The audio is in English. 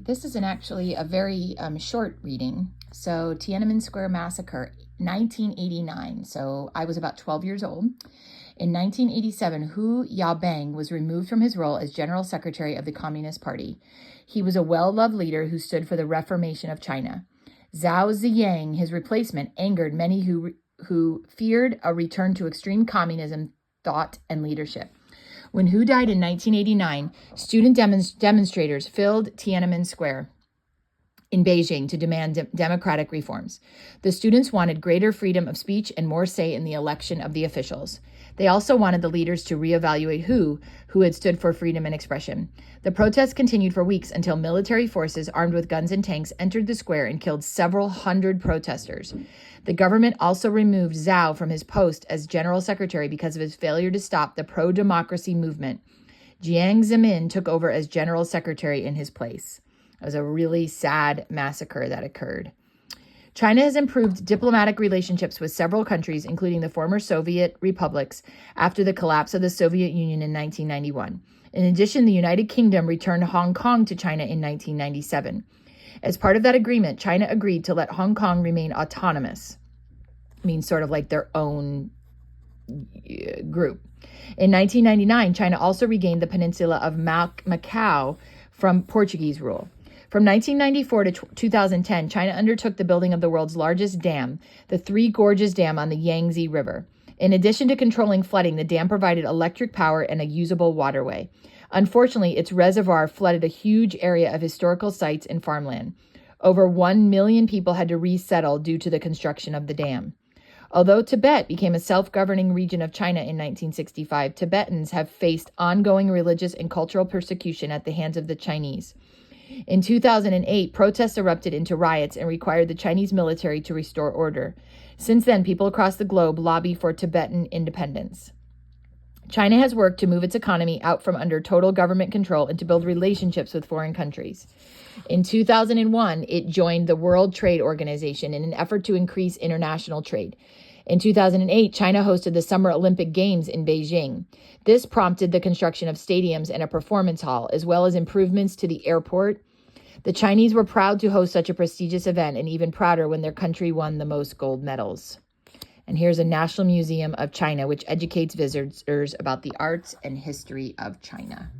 This is actually a very short reading. So Tiananmen Square Massacre, 1989. So I was about 12 years old. In 1987, Hu Yaobang was removed from his role as General Secretary of the Communist Party. He was a well-loved leader who stood for the reformation of China. Zhao Ziyang, his replacement, angered many who feared a return to extreme communism thought and leadership. When Hu died in 1989, student demonstrators filled Tiananmen Square in Beijing to demand democratic reforms. The students wanted greater freedom of speech and more say in the election of the officials. They also wanted the leaders to reevaluate Hu had stood for freedom and expression. The protests continued for weeks until military forces armed with guns and tanks entered the square and killed several hundred protesters. The government also removed Zhao from his post as general secretary because of his failure to stop the pro-democracy movement. Jiang Zemin took over as general secretary in his place. It was a really sad massacre that occurred. China has improved diplomatic relationships with several countries, including the former Soviet republics, after the collapse of the Soviet Union in 1991. In addition, the United Kingdom returned Hong Kong to China in 1997. As part of that agreement, China agreed to let Hong Kong remain autonomous. I mean, sort of like their own group. In 1999, China also regained the peninsula of Macau from Portuguese rule. From 1994 to 2010, China undertook the building of the world's largest dam, the Three Gorges Dam on the Yangtze River. In addition to controlling flooding, the dam provided electric power and a usable waterway. Unfortunately, its reservoir flooded a huge area of historical sites and farmland. Over 1 million people had to resettle due to the construction of the dam. Although Tibet became a self-governing region of China in 1965, Tibetans have faced ongoing religious and cultural persecution at the hands of the Chinese. In 2008, protests erupted into riots and required the Chinese military to restore order. Since then, people across the globe lobby for Tibetan independence. China has worked to move its economy out from under total government control and to build relationships with foreign countries. In 2001, it joined the World Trade Organization in an effort to increase international trade. In 2008, China hosted the Summer Olympic Games in Beijing. This prompted the construction of stadiums and a performance hall, as well as improvements to the airport. The Chinese were proud to host such a prestigious event, and even prouder when their country won the most gold medals. And here's a National Museum of China, which educates visitors about the arts and history of China.